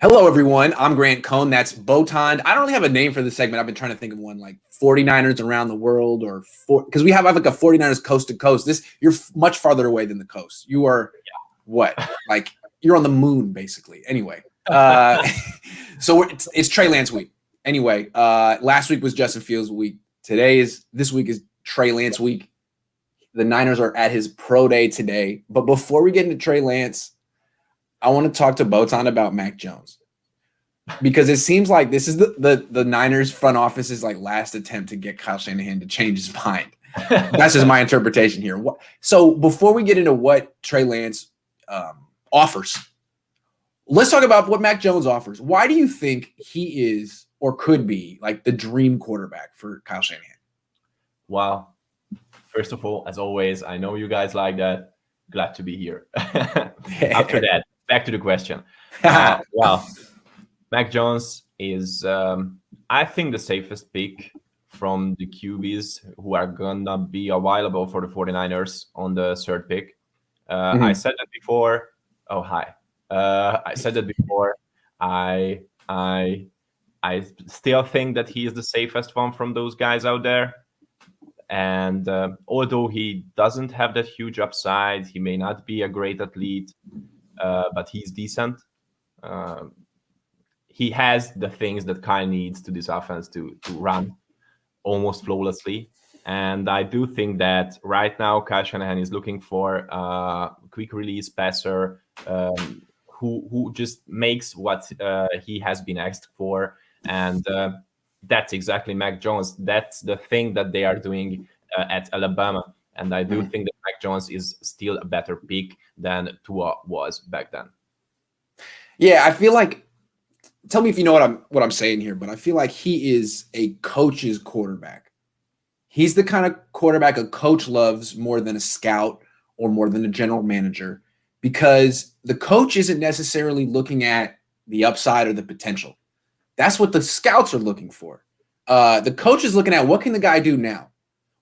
Hello, everyone. I'm Grant Cohn. That's Botond. I don't really have a name for this segment. I've been trying to think of one like 49ers around the world or because we have like a 49ers coast to coast. You're much farther away than the coast. You are what? Like you're on the moon, basically. Anyway, so it's Trey Lance week. Anyway, last week was Justin Fields week. This week is Trey Lance week. The Niners are at his pro day today. But before we get into Trey Lance, I want to talk to Botond about Mac Jones because it seems like this is the Niners front office's like last attempt to get Kyle Shanahan to change his mind. That's just my interpretation here. So before we get into what Trey Lance offers, let's talk about what Mac Jones offers. Why do you think he is or could be like the dream quarterback for Kyle Shanahan? Well, first of all, as always, I know you guys like that. Glad to be here. After that, back to the question. Well, Mac Jones is, I think, the safest pick from the QBs who are going to be available for the 49ers on the third pick. I said that before. Oh, hi. I said that before. I still think that he is the safest one from those guys out there. And although he doesn't have that huge upside, he may not be a great athlete, but he's decent. He has the things that Kyle needs to this offense to run almost flawlessly. And I do think that right now Kyle Shanahan is looking for a quick release passer who just makes what he has been asked for. And that's exactly Mac Jones. That's the thing that they are doing at Alabama. And I do think that Mac Jones is still a better pick than Tua was back then. Yeah, I feel like, tell me if you know what I'm saying here, but I feel like he is a coach's quarterback. He's the kind of quarterback a coach loves more than a scout or more than a general manager, because the coach isn't necessarily looking at the upside or the potential. That's what the scouts are looking for. The coach is looking at what can the guy do now?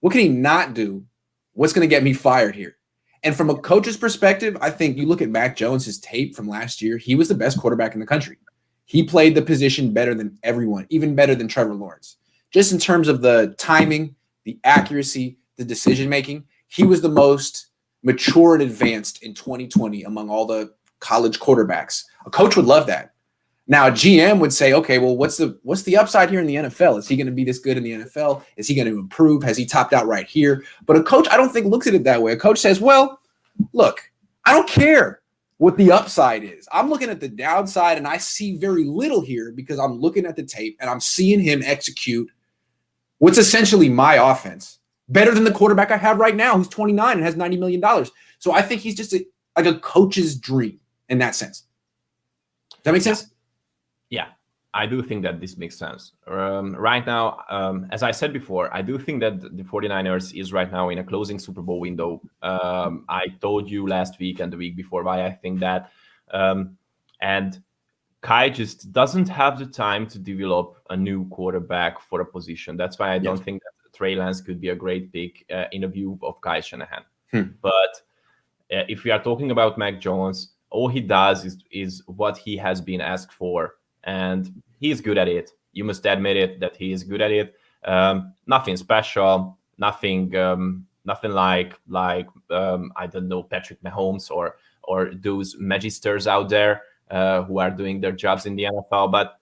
What can he not do? What's going to get me fired here? And from a coach's perspective, I think you look at Mac Jones, his tape from last year, he was the best quarterback in the country. He played the position better than everyone, even better than Trevor Lawrence. Just in terms of the timing, the accuracy, the decision-making, he was the most mature and advanced in 2020 among all the college quarterbacks. A coach would love that. Now, a GM would say, okay, well, what's the upside here in the NFL? Is he going to be this good in the NFL? Is he going to improve? Has he topped out right here? But a coach, I don't think, looks at it that way. A coach says, well, look, I don't care what the upside is. I'm looking at the downside, and I see very little here because I'm looking at the tape, and I'm seeing him execute what's essentially my offense better than the quarterback I have right now, who's 29 and has $90 million. So I think he's just like a coach's dream in that sense. Does that make sense? Yeah, I do think that this makes sense. Right now, as I said before, I do think that the 49ers is right now in a closing Super Bowl window. I told you last week and the week before why I think that. And Kai just doesn't have the time to develop a new quarterback for a position. That's why I don't think that Trey Lance could be a great pick in a view of Kai Shanahan. But if we are talking about Mac Jones, all he does is what he has been asked for. And he's good at it. You must admit it that he is good at it. Nothing special, nothing like I don't know, Patrick Mahomes or those magisters out there who are doing their jobs in the NFL. But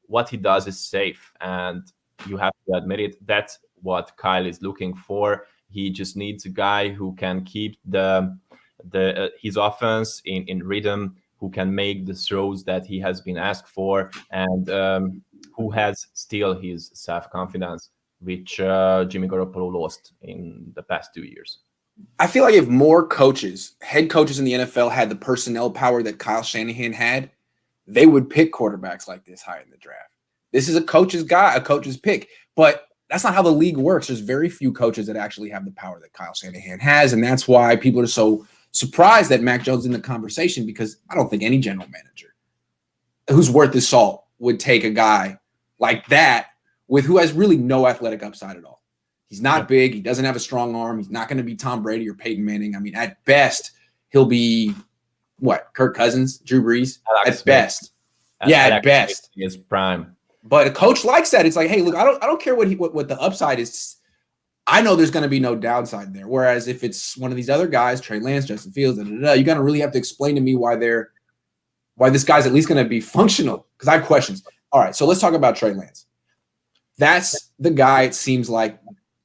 what he does is safe, and you have to admit it. That's what Kyle is looking for. He just needs a guy who can keep his offense in rhythm, who can make the throws that he has been asked for, and who has still his self-confidence, which Jimmy Garoppolo lost in the past 2 years. I feel like if more head coaches in the NFL had the personnel power that Kyle Shanahan had, they would pick quarterbacks like this high in the draft. This is a coach's pick, but that's not how the league works. There's very few coaches that actually have the power that Kyle Shanahan has, and that's why people are so surprised that Mac Jones is in the conversation, because I don't think any general manager who's worth his salt would take a guy like that who has really no athletic upside at all. He's not big. He doesn't have a strong arm. He's not going to be Tom Brady or Peyton Manning. I mean, at best, he'll be Kirk Cousins, Drew Brees, at best. Yeah, at best. Is prime. But a coach likes that. It's like, hey, look, I don't care what the upside is. I know there's going to be no downside there. Whereas if it's one of these other guys, Trey Lance, Justin Fields, you got to really have to explain to me why this guy's at least going to be functional. Because I have questions. All right, so let's talk about Trey Lance. That's the guy. It seems like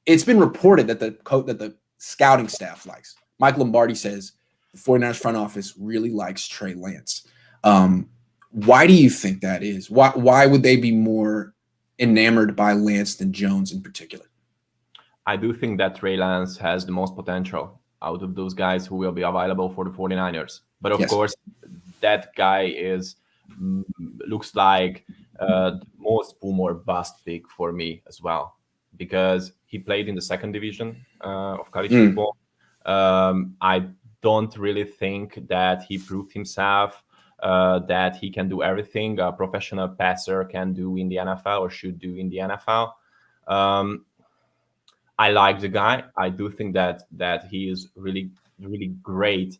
it's been reported that the scouting staff likes. Mike Lombardi says the 49ers front office really likes Trey Lance. Why do you think that is? Why would they be more enamored by Lance than Jones in particular? I do think that Trey Lance has the most potential out of those guys who will be available for the 49ers. But of course, that guy looks like the most boom or bust pick for me as well, because he played in the second division of college football. I don't really think that he proved himself that he can do everything a professional passer can do in the NFL or should do in the NFL. I like the guy. I do think that he is really, really great.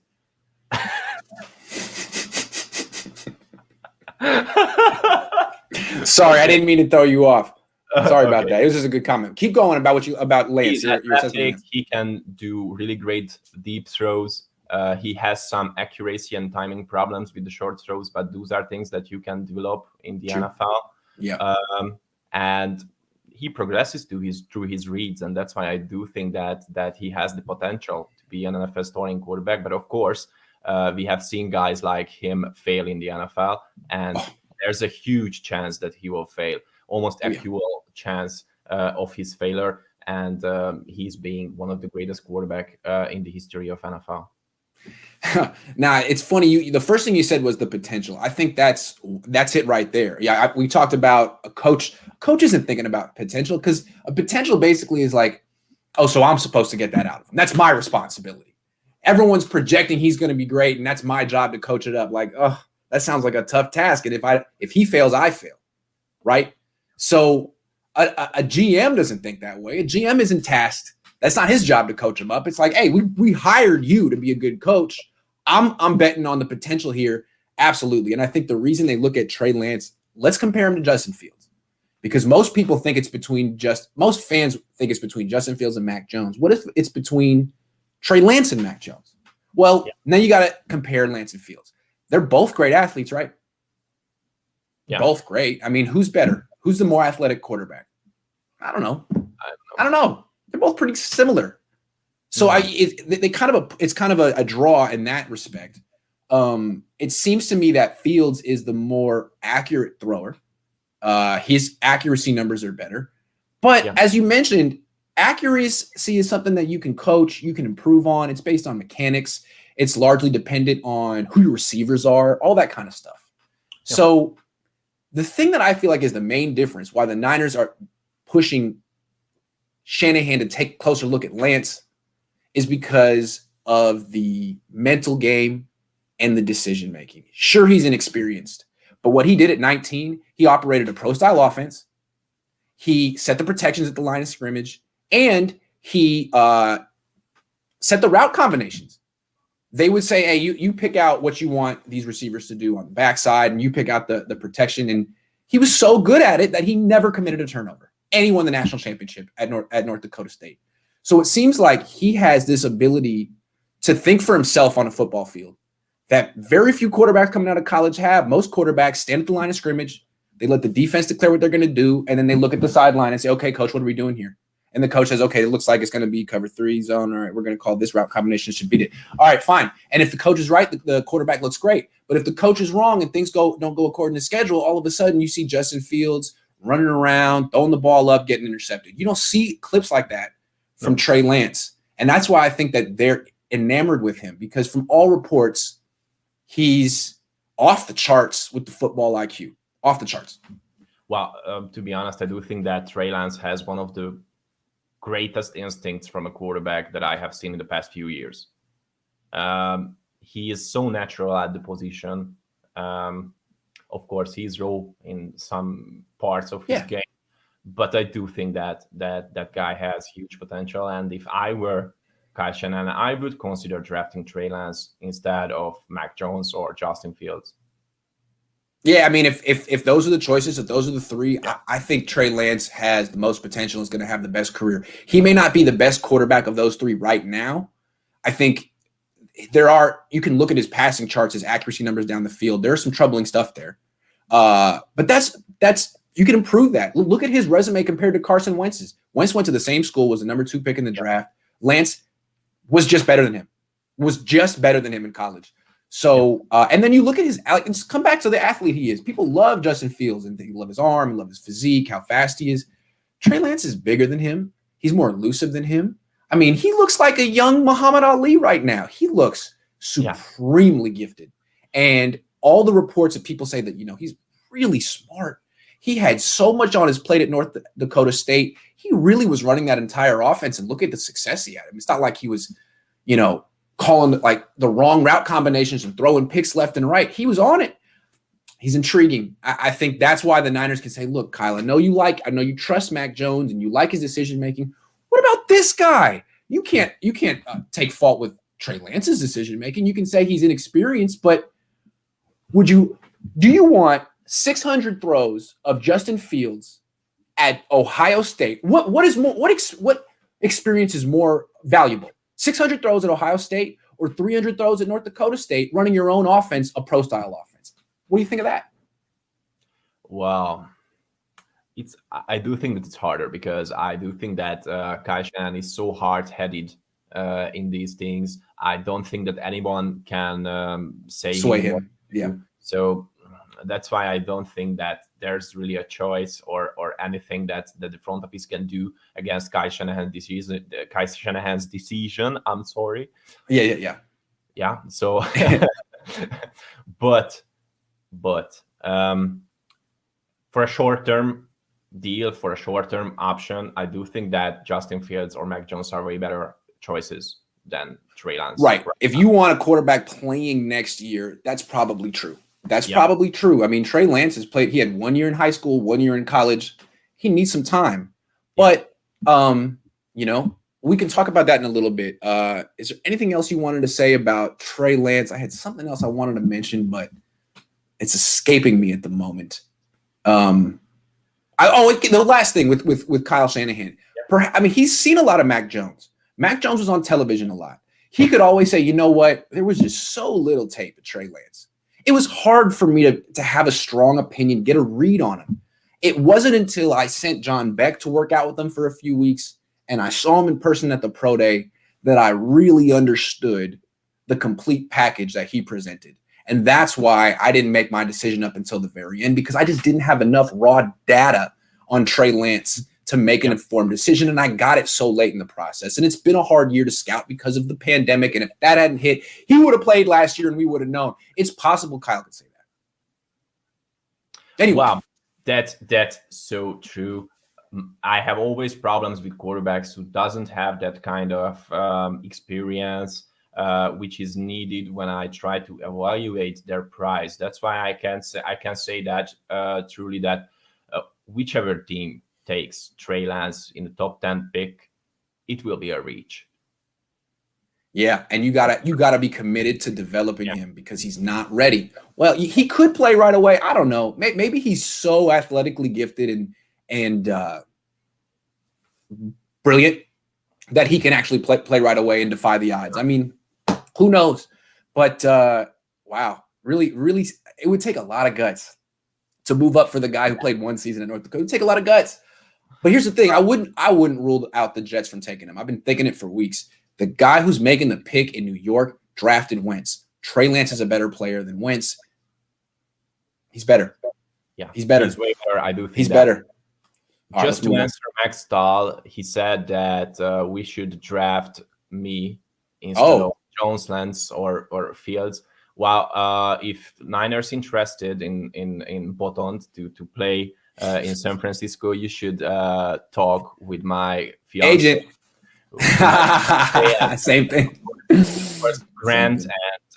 Sorry, I didn't mean to throw you off. Sorry about that. It was just a good comment. Keep going about Lance. He can do really great deep throws. He has some accuracy and timing problems with the short throws, but those are things that you can develop in the NFL. Yeah. And he progresses through his reads, and that's why I do think that he has the potential to be an NFL starting quarterback. But of course, we have seen guys like him fail in the NFL, and there's a huge chance that he will fail, almost equal chance of his failure. And he's being one of the greatest quarterback in the history of NFL. Now, it's funny. The first thing you said was the potential. I think that's it right there. Yeah, we talked about a coach. Coach isn't thinking about potential, because a potential basically is like, oh, so I'm supposed to get that out of him. That's my responsibility. Everyone's projecting he's going to be great, and that's my job to coach it up. Like, oh, that sounds like a tough task. And if he fails, I fail, right? So a GM doesn't think that way. A GM isn't tasked. That's not his job to coach him up. It's like, hey, we hired you to be a good coach. I'm betting on the potential here. Absolutely. And I think the reason they look at Trey Lance, let's compare him to Justin Fields, because most fans think it's between Justin Fields and Mac Jones. What if it's between Trey Lance and Mac Jones? Well, now you got to compare Lance and Fields. They're both great athletes, right? Yeah. Both great. I mean, who's better? Who's the more athletic quarterback? I don't know. They're both pretty similar. So it's kind of a draw in that respect. It seems to me that Fields is the more accurate thrower. His accuracy numbers are better. But as you mentioned, accuracy is something that you can coach, you can improve on. It's based on mechanics. It's largely dependent on who your receivers are, all that kind of stuff. Yeah. So the thing that I feel like is the main difference why the Niners are pushing Shanahan to take a closer look at Lance is because of the mental game and the decision making. Sure, he's inexperienced, but what he did at 19, he operated a pro-style offense. He set the protections at the line of scrimmage, and he set the route combinations. They would say, hey, you pick out what you want these receivers to do on the backside, and you pick out the protection. And he was so good at it that he never committed a turnover. And he won the national championship at North Dakota State. So it seems like he has this ability to think for himself on a football field that very few quarterbacks coming out of college have. Most quarterbacks stand at the line of scrimmage. They let the defense declare what they're going to do, and then they look at the sideline and say, okay, coach, what are we doing here? And the coach says, okay, it looks like it's going to be cover 3 zone. All right, we're going to call this route combination should beat it. All right, fine. And if the coach is right, the quarterback looks great. But if the coach is wrong and things don't go according to schedule, all of a sudden you see Justin Fields running around, throwing the ball up, getting intercepted. You don't see clips like that from Trey Lance. And that's why I think that they're enamored with him, because from all reports, he's off the charts with the football IQ. Off the charts. Well, to be honest, I do think that Trey Lance has one of the greatest instincts from a quarterback that I have seen in the past few years. He is so natural at the position. Of course, he's raw in some parts of his game, but I do think that guy has huge potential. And if I were Kyle Shanahan, I would consider drafting Trey Lance instead of Mac Jones or Justin Fields. Yeah, I mean, if those are the choices, if those are the three, Yeah. I think Trey Lance has the most potential, is going to have the best career. He may not be the best quarterback of those three right now. I think you can look at his passing charts, his accuracy numbers down the field. There's some troubling stuff there. But that's you can improve that. Look at his resume compared to Carson Wentz's. Wentz went to the same school, was the number 2 pick in the draft. Lance was just better than him. In college. So, and then you look at and come back to the athlete he is. People love Justin Fields and they love his arm, and love his physique, how fast he is. Trey Lance is bigger than him. He's more elusive than him. I mean, he looks like a young Muhammad Ali right now. He looks supremely gifted. And all the reports of people say that, he's really smart. He had so much on his plate at North Dakota State. He really was running that entire offense, and look at the success he had. I mean, it's not like he was, calling like the wrong route combinations and throwing picks left and right. He was on it. He's intriguing. I think that's why the Niners can say, look, Kyle, I know you trust Mac Jones and you like his decision-making. What about this guy? You can't take fault with Trey Lance's decision-making. You can say he's inexperienced, but do you want 600 throws of Justin Fields at Ohio State? What experience is more valuable? 600 throws at Ohio State or 300 throws at North Dakota State running your own offense, a pro-style offense? What do you think of that? Well, I do think that it's harder, because I do think that Kyle Shanahan is so hard-headed in these things. I don't think that anyone can sway him. Yeah. So that's why I don't think that there's really a choice or anything that the front office can do against Kyle Shanahan's decision. I'm sorry. Yeah. So, but for a short-term deal, for a short-term option, I do think that Justin Fields or Mac Jones are way better choices than Trey Lance. Right. If you want a quarterback playing next year, that's probably true. Probably true. I mean, Trey Lance has played. He had 1 year in high school, 1 year in college. He needs some time. But, we can talk about that in a little bit. Is there anything else you wanted to say about Trey Lance? I had something else I wanted to mention, but it's escaping me at the moment. The last thing with Kyle Shanahan. He's seen a lot of Mac Jones. Mac Jones was on television a lot. He could always say, you know what? There was just so little tape of Trey Lance. It was hard for me to have a strong opinion, get a read on him. It wasn't until I sent John Beck to work out with him for a few weeks and I saw him in person at the pro day that I really understood the complete package that he presented. And that's why I didn't make my decision up until the very end, because I just didn't have enough raw data on Trey Lance to make an informed decision. And I got it so late in the process. And it's been a hard year to scout because of the pandemic. And if that hadn't hit, he would have played last year and we would have known. It's possible Kyle could say that. Anyway. Wow, that's so true. I have always problems with quarterbacks who doesn't have that kind of experience, which is needed when I try to evaluate their price. That's why I can say that truly that whichever team takes Trey Lance in the top 10 pick, it will be a reach. Yeah, and you gotta be committed to developing him, because he's not ready. Well, he could play right away. I don't know. Maybe he's so athletically gifted and brilliant that he can actually play right away and defy the odds. I mean, who knows? But wow, really, it would take a lot of guts to move up for the guy who played 1 season at North Dakota. It would take a lot of guts. But here's the thing: I wouldn't rule out the Jets from taking him. I've been thinking it for weeks. The guy who's making the pick in New York drafted Wentz. Trey Lance is a better player than Wentz. He's better. Yeah, he's better. He's way better. I do think he's better. Just to answer Max Stahl, he said that we should draft me instead of Jones, Lance, or Fields. Well, if Niners interested in Botond to play in San Francisco, you should talk with my fiance. Agent. Same thing. Grant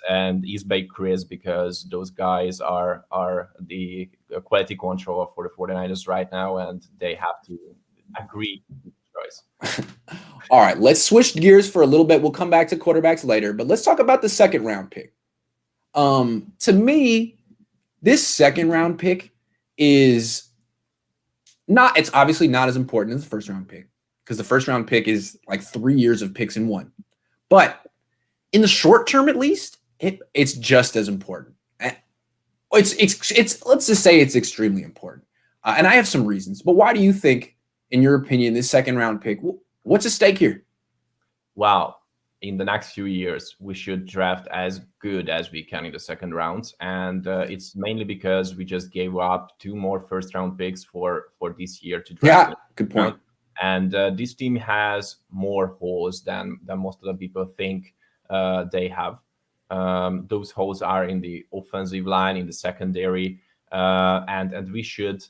and East Bay Chris, because those guys are the quality control for the 49ers right now, and they have to agree with the choice. All right, let's switch gears for a little bit. We'll come back to quarterbacks later, but let's talk about the second round pick. To me, This second round pick is not, it's obviously not as important as the first round pick because the first round pick is like 3 years of picks in one. But in the short term, at least, it's just as important. It's let's just say it's extremely important. And I have some reasons. But why do you think, in your opinion, this second round pick, what's at stake here? Well, in the next few years, we should draft as good as we can in the second round. And it's mainly because we just gave up 2 more first round picks for this year to draft. Yeah, good point. And this team has more holes than most of the people think they have. Those holes are in the offensive line, in the secondary, and we should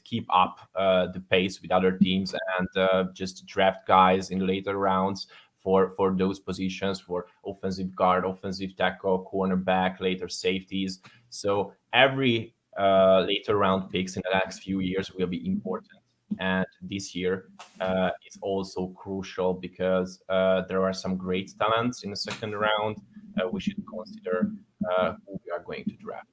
keep up the pace with other teams and just draft guys in later rounds for those positions, for offensive guard, offensive tackle, cornerback, later safeties. So every later round picks in the next few years will be important. And this year is also crucial because there are some great talents in the second round. We should consider who we are going to draft.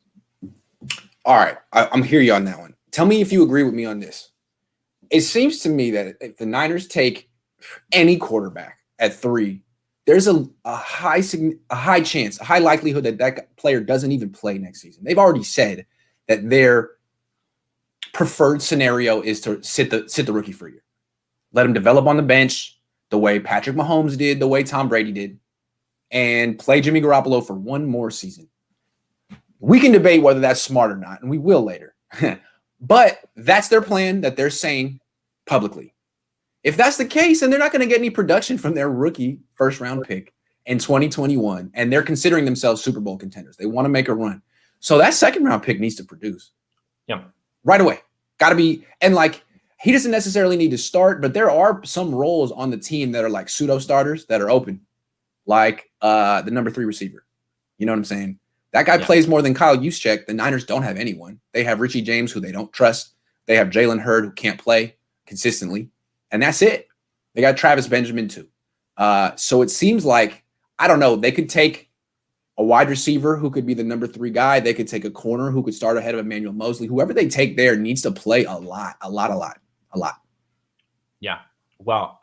All right, I'm hear you on that one. Tell me if you agree with me on this. It seems to me that if the Niners take any quarterback at 3, there's a high chance, a high likelihood that player doesn't even play next season. They've already said that their preferred scenario is to sit the rookie for a year. Let him develop on the bench the way Patrick Mahomes did, the way Tom Brady did, and play Jimmy Garoppolo for 1 more season. We can debate whether that's smart or not, and we will later. But that's their plan that they're saying publicly. If that's the case, then they're not going to get any production from their rookie first-round pick in 2021, and they're considering themselves Super Bowl contenders. They want to make a run. So that second-round pick needs to produce. Yeah. Right away. Got to be – and, like, he doesn't necessarily need to start, but there are some roles on the team that are like pseudo-starters that are open, like the number 3 receiver. You know what I'm saying? That guy plays more than Kyle Juszczyk. The Niners don't have anyone. They have Richie James, who they don't trust. They have Jalen Hurd, who can't play consistently. And that's it. They got Travis Benjamin, too. So it seems like, I don't know, they could take a wide receiver who could be the number 3 guy. They could take a corner who could start ahead of Emmanuel Mosley. Whoever they take there needs to play a lot. Yeah. Well,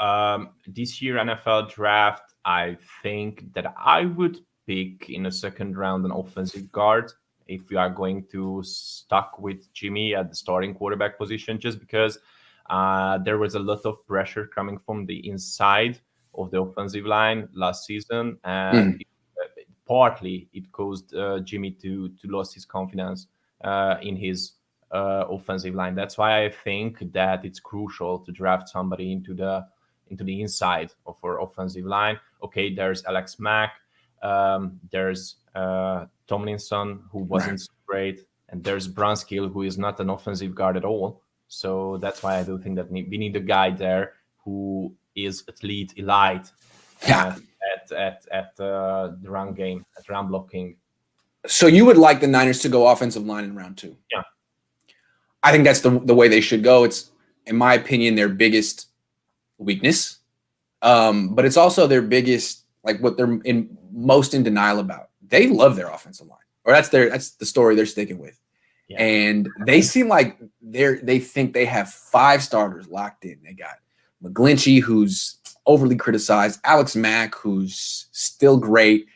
this year NFL draft, I think that I would pick in the second round an offensive guard if we are going to stuck with Jimmy at the starting quarterback position, just because there was a lot of pressure coming from the inside of the offensive line last season, and partly it caused Jimmy to lose his confidence in his offensive line. That's why I think that it's crucial to draft somebody into the inside of our offensive line. Okay, there's Alex Mack. There's Tomlinson, who wasn't so great, and there's Brunskill, who is not an offensive guard at all. So that's why I do think that we need a guy there who is elite at the run game, at run blocking. So you would like the Niners to go offensive line in round 2? Yeah, I think that's the way they should go. It's, in my opinion, their biggest weakness, but it's also their biggest, like, what they're most in denial about. They love their offensive line, or that's the story they're sticking with. Yeah. And they seem like they think they have 5 starters locked in. They got McGlinchey, who's overly criticized, Alex Mack, who's still great,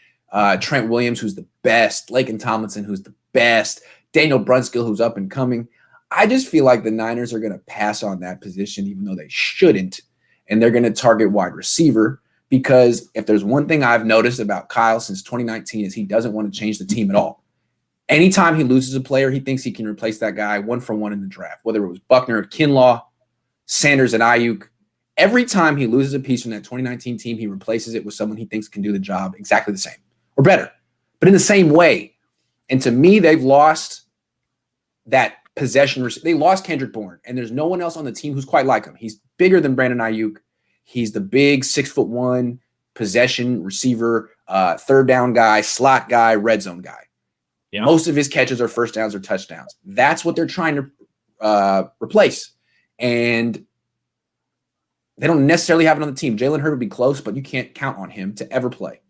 Trent Williams, who's the best, Laken Tomlinson, who's the best, Daniel Brunskill, who's up and coming. I just feel like the Niners are going to pass on that position, even though they shouldn't, and they're going to target wide receiver. Because if there's one thing I've noticed about Kyle since 2019 is he doesn't want to change the team at all. Anytime he loses a player, he thinks he can replace that guy 1-for-1 in the draft, whether it was Buckner or Kinlaw, Sanders and Ayuk. Every time he loses a piece from that 2019 team, he replaces it with someone he thinks can do the job exactly the same or better, but in the same way. And to me, they've lost that possession. They lost Kendrick Bourne, and there's no one else on the team who's quite like him. He's bigger than Brandon Ayuk. He's the big 6'1" possession receiver, third down guy, slot guy, red zone guy. Yeah. Most of his catches are first downs or touchdowns. That's what they're trying to replace. And they don't necessarily have it on the team. Jalen Hurd would be close, but you can't count on him to ever play.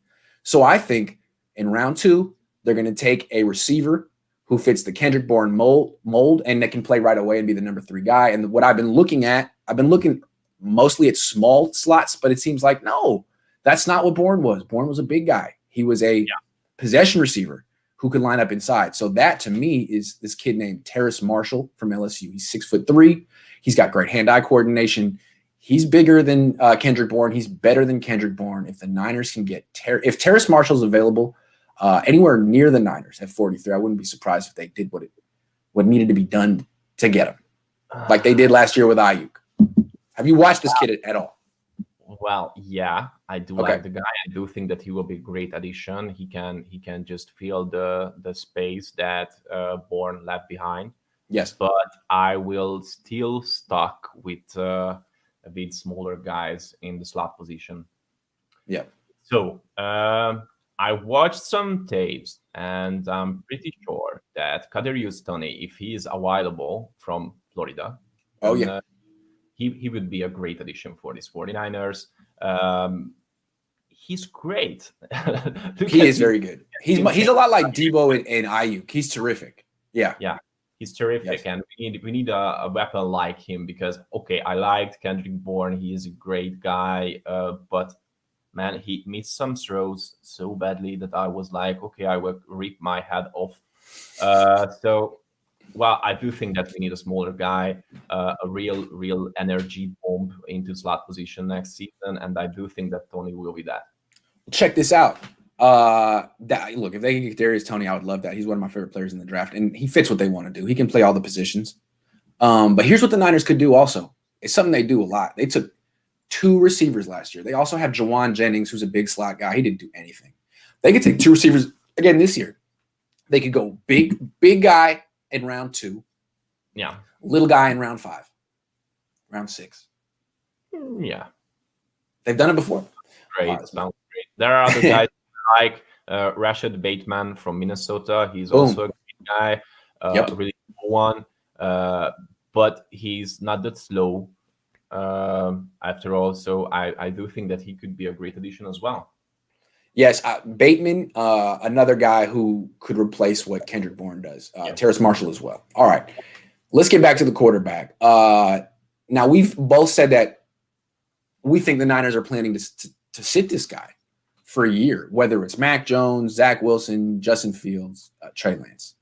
So I think in round 2, they're going to take a receiver who fits the Kendrick Bourne mold and that can play right away and be the number 3 guy. And what I've been looking mostly at small slots, but it seems like, no, that's not what Bourne was. Bourne was a big guy. He was a possession receiver who could line up inside. So that to me is this kid named Terrace Marshall from LSU. He's 6'3". He's got great hand-eye coordination. He's bigger than Kendrick Bourne. He's better than Kendrick Bourne. If the Niners can get if Terrace Marshall's available anywhere near the Niners at 43, I wouldn't be surprised if they did what needed to be done to get him, like they did last year with Ayuk. Have you watched this kid at all? Well, yeah, I do like the guy. I do think that he will be a great addition. He can just fill the space that Bourne left behind. Yes, but I will still stuck with a bit smaller guys in the slot position. Yeah. So I watched some tapes, and I'm pretty sure that Kadarius Toney, if he is available from Florida, he would be a great addition for these 49ers. He's great. He is very good. He's a lot like Debo and Ayuk. He's terrific. Yeah. Yeah. He's terrific, and we need a weapon like him because, okay, I liked Kendrick Bourne. He is a great guy, but, man, he missed some throws so badly that I was like, okay, I will rip my head off. So, well, I do think that we need a smaller guy, a real energy bomb into slot position next season, and I do think that Toney will be that. Check this out. Look, if they can get Kadarius Toney, I would love that. He's one of my favorite players in the draft, and he fits what they want to do. He can play all the positions. But here's what the Niners could do also. It's something they do a lot. They took 2 receivers last year. They also have Jawan Jennings, who's a big slot guy. He didn't do anything. They could take 2 receivers again this year. They could go big guy in round 2. Yeah. Little guy in round 5. Round 6. Yeah. They've done it before. Great. Sounds great. There are other guys like Rashad Bateman from Minnesota. He's also a great guy. Really cool one. But he's not that slow after all. So I do think that he could be a great addition as well. Yes, Bateman, another guy who could replace what Kendrick Bourne does. Terrace Marshall as well. All right, let's get back to the quarterback. Now, we've both said that we think the Niners are planning to sit this guy for a year, whether it's Mac Jones, Zach Wilson, Justin Fields, Trey Lance.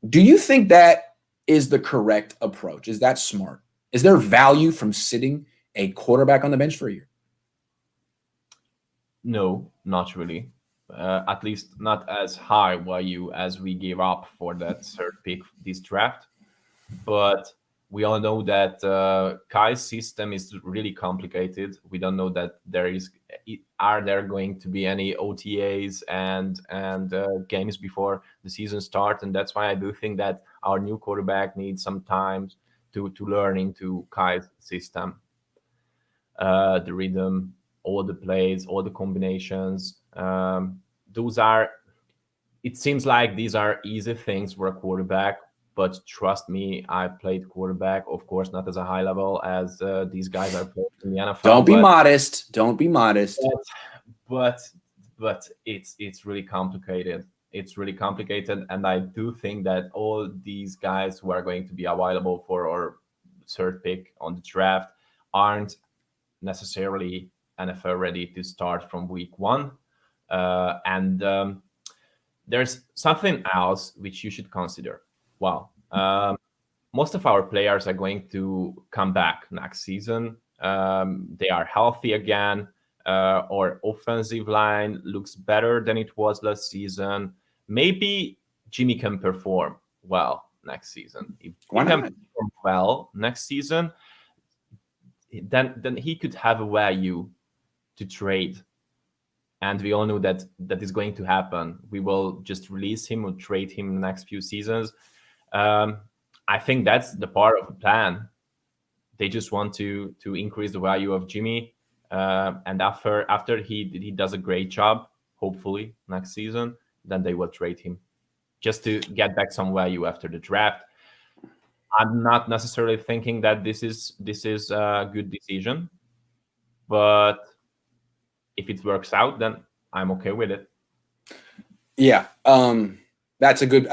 Do you think that is the correct approach? Is that smart? Is there value from sitting a quarterback on the bench for a year? No, not really. At least not as high value as we gave up for that third pick this draft. But we all know that Kai's system is really complicated. We don't know that are there going to be any OTAs and games before the season starts, and that's why I do think that our new quarterback needs some time to learn into Kai's system, the rhythm, all the plays, all the combinations. It seems like these are easy things for a quarterback, but trust me, I played quarterback, of course, not as a high level as these guys are playing in the NFL. Don't be modest. Don't be modest. But it's really complicated. It's really complicated, and I do think that all these guys who are going to be available for our third pick on the draft aren't necessarily NFL ready to start from week 1. There's something else which you should consider. Well, most of our players are going to come back next season. They are healthy again. Our offensive line looks better than it was last season. Maybe Jimmy can perform well next season. If he can perform well next season, then he could have a value to trade. And we all know that is going to happen. We will just release him or trade him in the next few seasons. I think that's the part of the plan. They just want to increase the value of Jimmy. And after he does a great job, hopefully next season, then they will trade him just to get back some value after the draft. I'm not necessarily thinking that this is a good decision, but if it works out, then I'm okay with it. Yeah. That's a good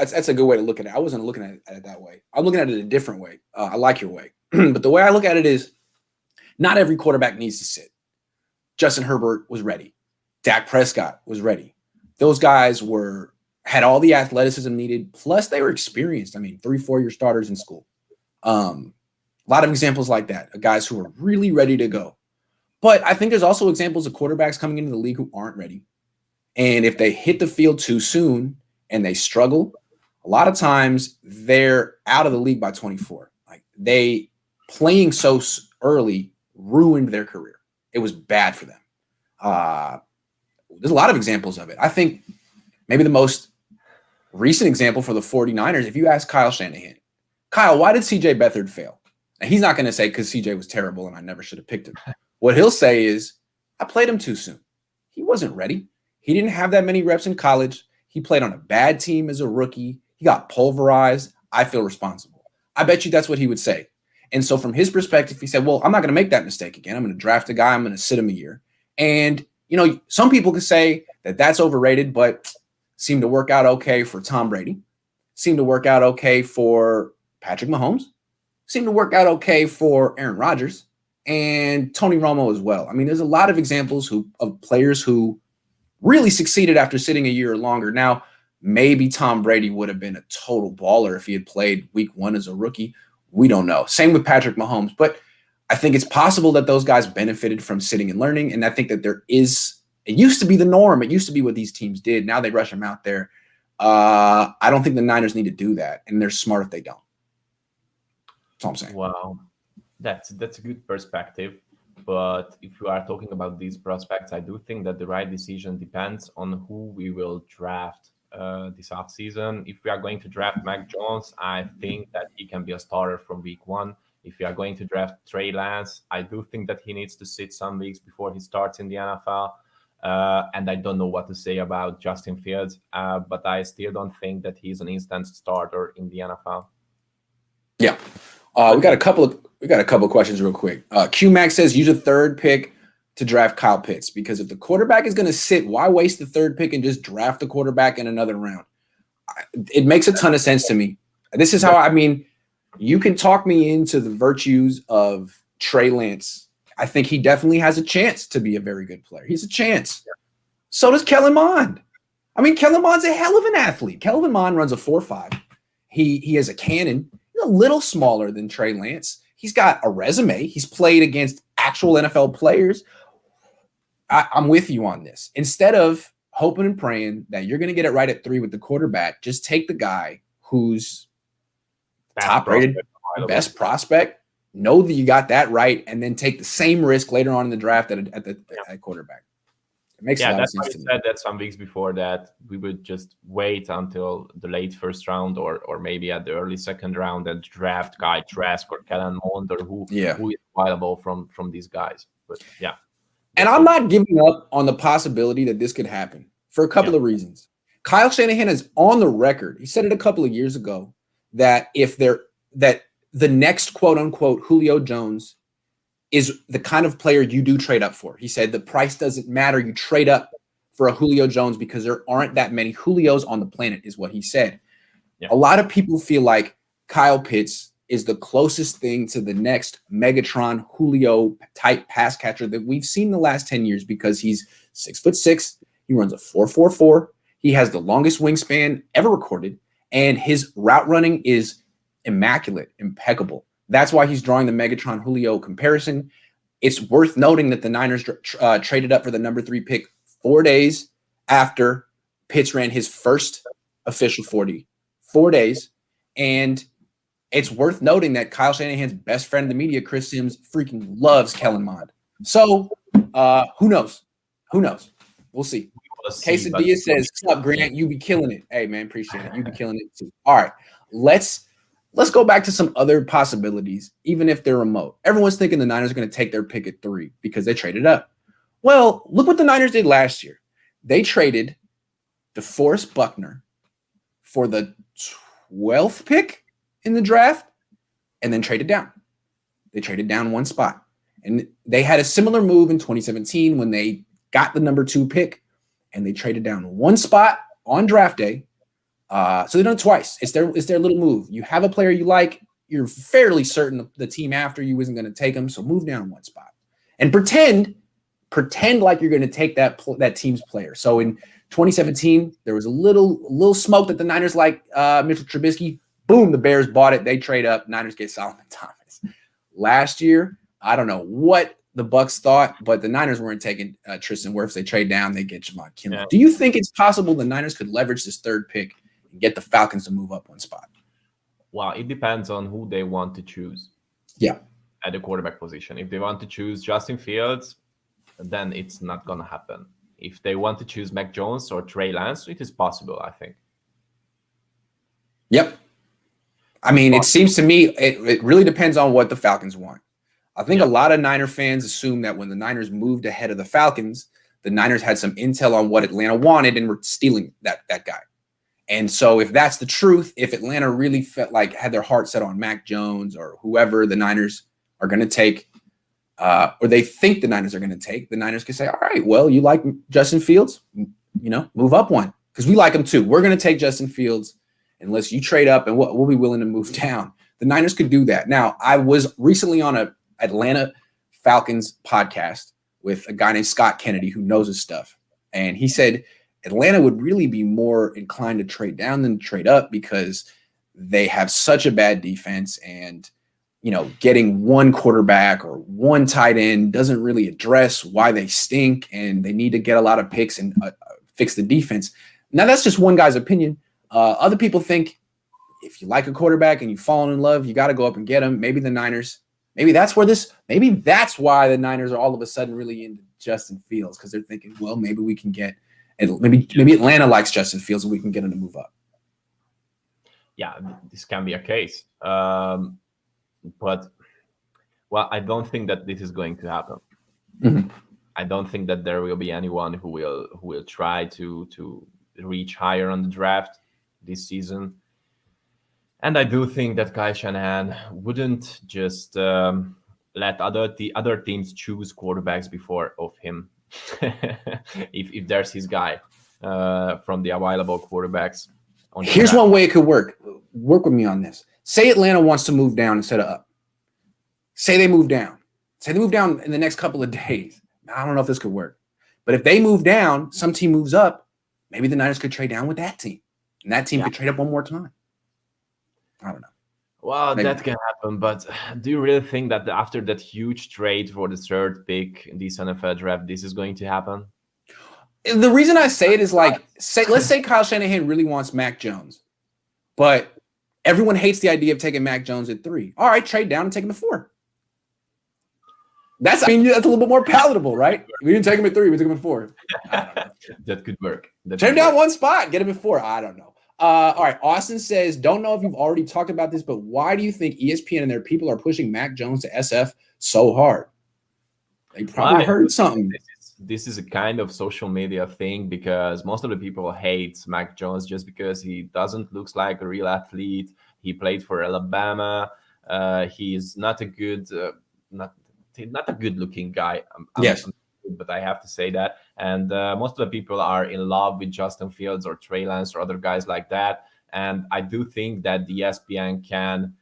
way to look at it. I wasn't looking at it that way. I'm looking at it a different way. I like your way. But the way I look at it is not every quarterback needs to sit. Justin Herbert was ready. Dak Prescott was ready. Those guys had all the athleticism needed, plus they were experienced. I mean, 3-4-year starters in school. A lot of examples like that, of guys who are really ready to go. But I think there's also examples of quarterbacks coming into the league who aren't ready. And if they hit the field too soon and they struggle, a lot of times they're out of the league by 24. Like they playing so early ruined their career. It was bad for them. There's a lot of examples of it. I think maybe the most recent example for the 49ers, if you ask Kyle Shanahan, Kyle, why did CJ Beathard fail? And he's not going to say because CJ was terrible and I never should have picked him. What he'll say is, I played him too soon. He wasn't ready. He didn't have that many reps in college. He played on a bad team as a rookie. He got pulverized. I feel responsible. I bet you that's what he would say. And so from his perspective, he said, well, I'm not going to make that mistake again. I'm going to draft a guy. I'm going to sit him a year. And, some people could say that that's overrated, but seemed to work out okay for Tom Brady. Seemed to work out okay for Patrick Mahomes. Seemed to work out okay for Aaron Rodgers and Tony Romo as well. I mean, there's a lot of examples of players who really succeeded after sitting a year or longer. Now, maybe Tom Brady would have been a total baller if he had played week 1 as a rookie. We don't know. Same with Patrick Mahomes. But I think it's possible that those guys benefited from sitting and learning. And I think that it used to be the norm. It used to be what these teams did. Now they rush them out there. I don't think the Niners need to do that. And they're smart if they don't. That's all I'm saying. Wow. That's a good perspective. But if you are talking about these prospects, I do think that the right decision depends on who we will draft this offseason. If we are going to draft Mac Jones, I think that he can be a starter from week 1. If we are going to draft Trey Lance, I do think that he needs to sit some weeks before he starts in the NFL. And I don't know what to say about Justin Fields, but I still don't think that he's an instant starter in the NFL. Yeah. We got a couple of questions real quick. Q-Max says use a third pick to draft Kyle Pitts, because if the quarterback is going to sit, why waste the third pick and just draft the quarterback in another round? It makes a ton of sense to me. This is how, you can talk me into the virtues of Trey Lance. I think he definitely has a chance to be a very good player. He's a chance. So does Kellen Mond. Kellen Mond's a hell of an athlete. Kellen Mond runs a 4.5. He has a cannon. He's a little smaller than Trey Lance. He's got a resume. He's played against actual NFL players. I'm with you on this. Instead of hoping and praying that you're going to get it right at 3 with the quarterback, just take the guy who's top-rated, best prospect, know that you got that right, and then take the same risk later on in the draft at quarterback. It makes a lot of sense to me. Said that some weeks before that we would just wait until the late first round or maybe at the early second round and draft Guy Trask or Kellen Mond or who is available from these guys. But yeah. And I'm not giving up on the possibility that this could happen for a couple of reasons. Kyle Shanahan is on the record. He said it a couple of years ago that that the next quote unquote Julio Jones is the kind of player you do trade up for. He said the price doesn't matter. You trade up for a Julio Jones because there aren't that many Julios on the planet, is what he said. Yeah. A lot of people feel like Kyle Pitts is the closest thing to the next Megatron Julio type pass catcher that we've seen the last 10 years because he's 6'6". He runs a 4.44. He has the longest wingspan ever recorded, and his route running is immaculate, impeccable. That's why he's drawing the Megatron Julio comparison. It's worth noting that the Niners traded up for the number 3 pick 4 days after Pitts ran his first official 40. 4 days. And it's worth noting that Kyle Shanahan's best friend in the media, Chris Sims, freaking loves Kellen Mond. So who knows? Who knows? We'll see. Quesadilla says, "What's up, Grant? You be killing it." Hey, man, appreciate it. You be killing it too. All right, let's go back to some other possibilities, even if they're remote. Everyone's thinking the Niners are going to take their pick at 3 because they traded up. Well, look what the Niners did last year. They traded DeForest Buckner for the 12th pick in the draft and then traded down. They traded down 1 spot. And they had a similar move in 2017 when they got the number 2 pick and they traded down 1 spot on draft day So they've done it twice. It's their little move. You have a player you like, you're fairly certain the team after you isn't going to take them, so move down one spot and pretend like you're going to take that team's player. So in 2017, there was a little smoke that the Niners like Mitchell Trubisky. Boom, the Bears bought it. They trade up. Niners get Solomon Thomas. Last year, I don't know what the Bucs thought, but the Niners weren't taking Tristan Wirfs. They trade down, they get Javon Kinlaw. Yeah. Do you think it's possible the Niners could leverage this third pick and get the Falcons to move up one spot? Well, it depends on who they want to choose. Yeah. At the quarterback position. If they want to choose Justin Fields, then it's not going to happen. If they want to choose Mac Jones or Trey Lance, it is possible, I think. Yep. I mean, it seems to me it really depends on what the Falcons want. I think a lot of Niner fans assume that when the Niners moved ahead of the Falcons, the Niners had some intel on what Atlanta wanted and were stealing that guy. And so if that's the truth, if Atlanta really felt like had their heart set on Mac Jones or whoever the Niners are going to take, or they think the Niners are going to take, the Niners can say, all right, well, you like Justin Fields, move up one because we like him too. We're going to take Justin Fields unless you trade up and we'll be willing to move down. The Niners could do that. Now, I was recently on a Atlanta Falcons podcast with a guy named Scott Kennedy who knows his stuff. And he said Atlanta would really be more inclined to trade down than trade up because they have such a bad defense and, getting one quarterback or one tight end doesn't really address why they stink and they need to get a lot of picks and fix the defense. Now, that's just one guy's opinion. Other people think if you like a quarterback and you've fallen in love, you got to go up and get him. Maybe the Niners, maybe that's why the Niners are all of a sudden really into Justin Fields because they're thinking, well, maybe we can get, maybe Atlanta likes Justin Fields and we can get him to move up. Yeah, this can be a case. But I don't think that this is going to happen. Mm-hmm. I don't think that there will be anyone who will try to reach higher on the draft this season. And I do think that Kyle Shanahan wouldn't just let other teams choose quarterbacks before of him. if there's his guy from the available quarterbacks. Here's one way it could work. Work with me on this. Say Atlanta wants to move down instead of up. Say they move down. Say they move down in the next couple of days. I don't know if this could work. But if they move down, some team moves up, maybe the Niners could trade down with that team. And that team could trade up one more time. I don't know. Well, maybe that can happen. But do you really think that after that huge trade for the third pick in this NFL draft, this is going to happen? The reason I say it is let's say Kyle Shanahan really wants Mac Jones, but everyone hates the idea of taking Mac Jones at 3. All right, trade down and take him at 4. That's a little bit more palatable, right? We didn't take him at 3, we took him at 4. I don't know. That could work. Trade down one spot, get him at 4. I don't know. All right, Austin says, don't know if you've already talked about this, but why do you think ESPN and their people are pushing Mac Jones to SF so hard? They probably heard something. This is a kind of social media thing because most of the people hate Mac Jones just because he doesn't look like a real athlete. He played for Alabama. He is not a good, not a good-looking guy. Yes, but I have to say that. And most of the people are in love with Justin Fields or Trey Lance or other guys like that. And I do think that the ESPN can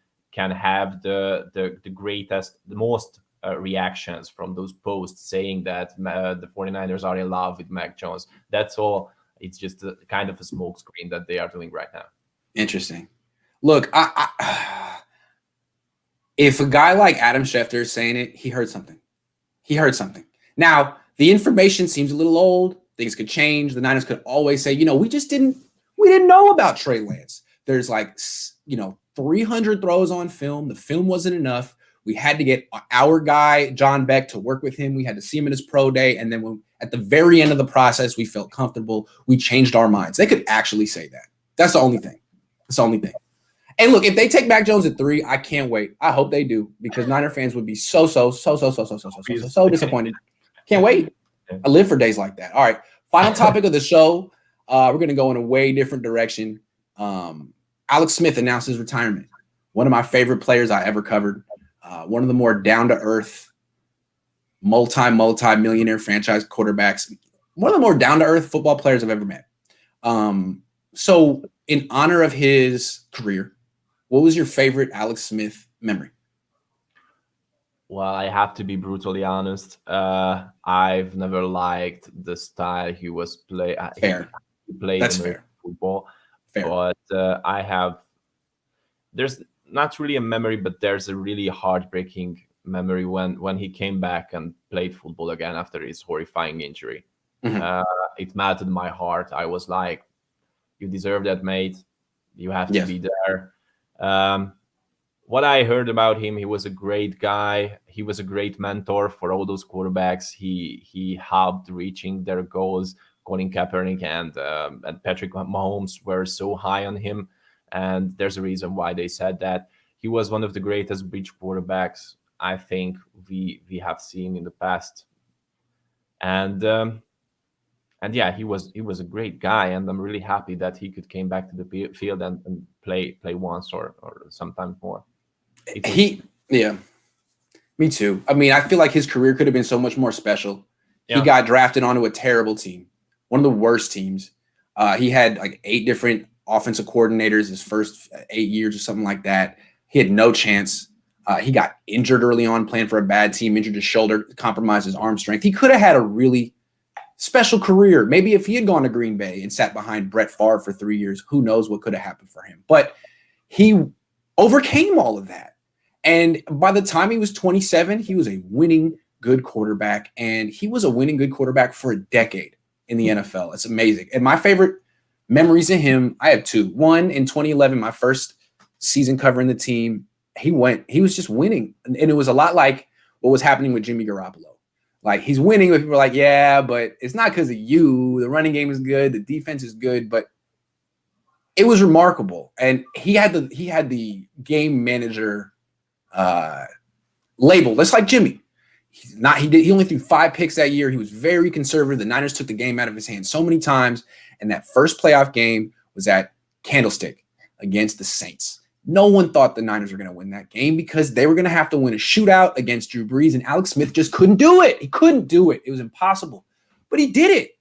have the greatest, the most reactions from those posts saying that the 49ers are in love with Mac Jones. That's all. It's just a kind of a smoke screen that they are doing right now. Interesting. Look, if a guy like Adam Schefter is saying it, he heard something. Now, the information seems a little old. Things could change. The Niners could always say, we didn't know about Trey Lance. There's 300 throws on film. The film wasn't enough. We had to get our guy, John Beck, to work with him. We had to see him at his pro day. And then at the very end of the process, we felt comfortable. We changed our minds. They could actually say that. That's the only thing. And look, if they take Mac Jones at 3, I can't wait. I hope they do because Niner fans would be so disappointed. Can't wait. I live for days like that. All right. Final topic of the show. We're going to go in a way different direction. Alex Smith announced his retirement. One of my favorite players I ever covered. One of the more down-to-earth, multi-millionaire franchise quarterbacks. One of the more down-to-earth football players I've ever met. So, in honor of his career, what was your favorite Alex Smith memory? Well, I have to be brutally honest. I've never liked the style he was Fair. he played That's American fair. football, Fair. but I have there's not really a memory, but there's a really heartbreaking memory when he came back and played football again after his horrifying injury. Mhm. Uh, it melted my heart. I was like, "You deserve that, mate. You have to Yes. be there." Um, what I heard about him, he was a great guy. He was a great mentor for all those quarterbacks. He helped reaching their goals. Colin Kaepernick and Patrick Mahomes were so high on him, and there's a reason why they said that. He was one of the greatest bridge quarterbacks I think we have seen in the past, and yeah, he was a great guy, and I'm really happy that he could came back to the field and play once or sometimes more. It was Yeah, me too. I mean, I feel like his career could have been so much more special. He yeah. got drafted onto a terrible team, one of the worst teams. He had like 8 different offensive coordinators his first 8 years or something like that. He had no chance. He got injured early on playing for a bad team, injured his shoulder, compromised his arm strength. He could have had a really special career. Maybe if he had gone to Green Bay and sat behind Brett Favre for 3 years, who knows what could have happened for him. But he overcame all of that. And by the time he was 27, he was a winning good quarterback. And he was a winning good quarterback for a decade in the NFL. It's amazing. And my favorite memories of him, I have 2. One, in 2011, my first season covering the team, he was just winning. And it was a lot like what was happening with Jimmy Garoppolo. Like, he's winning, but people are like, yeah, but it's not because of you. The running game is good. The defense is good. But it was remarkable. And he had the game manager label. That's like Jimmy. He only threw 5 picks that year. He was very conservative. The Niners took the game out of his hands so many times. And that first playoff game was at Candlestick against the Saints. No one thought the Niners were going to win that game because they were going to have to win a shootout against Drew Brees, and Alex Smith just couldn't do it. He couldn't do it. It was impossible. But he did it.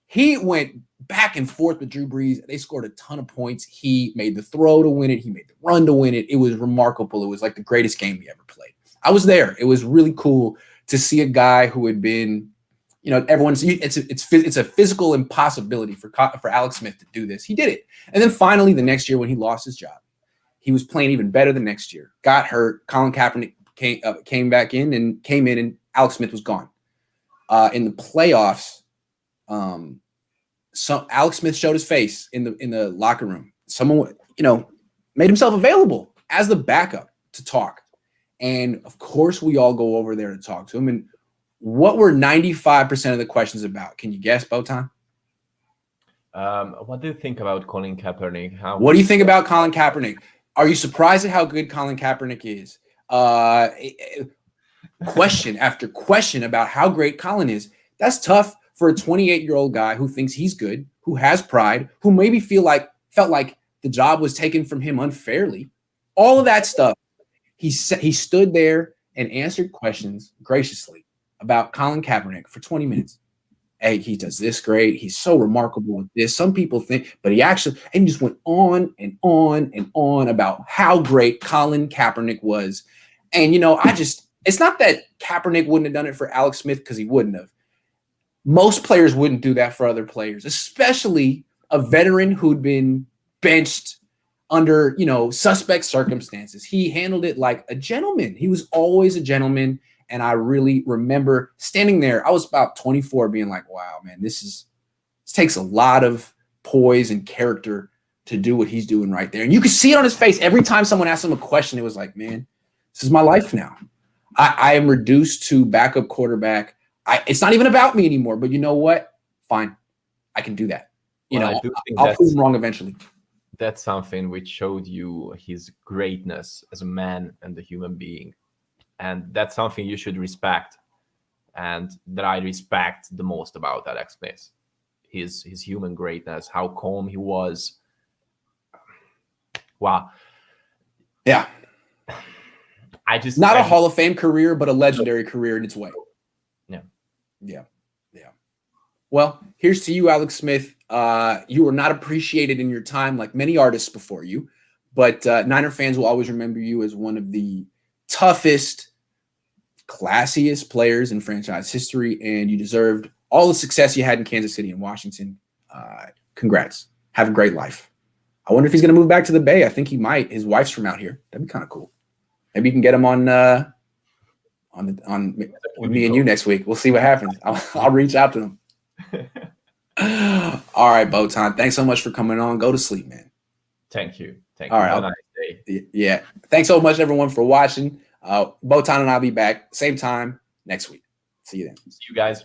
He went back and forth with Drew Brees. They scored a ton of points. He made the throw to win it. He made the run to win it. It was remarkable. It was like the greatest game he ever played. I was there. It was really cool to see a guy who had been, everyone's it's a physical impossibility for Alex Smith to do this. He did it. And then finally the next year when he lost his job, he was playing even better the next year. Got hurt. Colin Kaepernick came in, and Alex Smith was gone. In the playoffs, so Alex Smith showed his face in the locker room. Someone, made himself available as the backup to talk. And of course, we all go over there to talk to him. And what were 95% of the questions about? Can you guess, Botond? What do you think about Colin Kaepernick? What do you think about Colin Kaepernick? Are you surprised at how good Colin Kaepernick is? Question after question about how great Colin is. That's tough for a 28-year-old guy who thinks he's good, who has pride, who maybe felt like the job was taken from him unfairly. All of that stuff. He stood there and answered questions graciously about Colin Kaepernick for 20 minutes. Hey, he does this great. He's so remarkable with this. Some people think, but he just went on and on and on about how great Colin Kaepernick was. And, it's not that Kaepernick wouldn't have done it for Alex Smith, because he wouldn't have. Most players wouldn't do that for other players, especially a veteran who'd been benched under, suspect circumstances. He handled it like a gentleman. He was always a gentleman. And I really remember standing there. I was about 24 being like, wow, man, this takes a lot of poise and character to do what he's doing right there. And you could see it on his face. Every time someone asked him a question, it was like, man, this is my life now. I am reduced to backup quarterback. It's not even about me anymore, but you know what? Fine. I can do that. I'll prove him wrong eventually. That's something which showed you his greatness as a man and a human being. And that's something you should respect, and that I respect the most about Alex Smith. His human greatness, how calm he was. Wow. Yeah. Not a Hall of Fame career, but a legendary career in its way. Yeah. Yeah. Yeah. Well, here's to you, Alex Smith. You were not appreciated in your time like many artists before you, but Niner fans will always remember you as one of the toughest, classiest players in franchise history, and you deserved all the success you had in Kansas City and Washington. Congrats. Have a great life. I wonder if he's going to move back to the Bay. I think he might. His wife's from out here. That'd be kind of cool. Maybe you can get him on with me and you next week. We'll see what happens. I'll reach out to him. All right, Botond. Thanks so much for coming on. Go to sleep, man. Thank you. All right. Have a nice day. Yeah. Thanks so much, everyone, for watching. Botond and I'll be back same time next week. See you then. See you guys.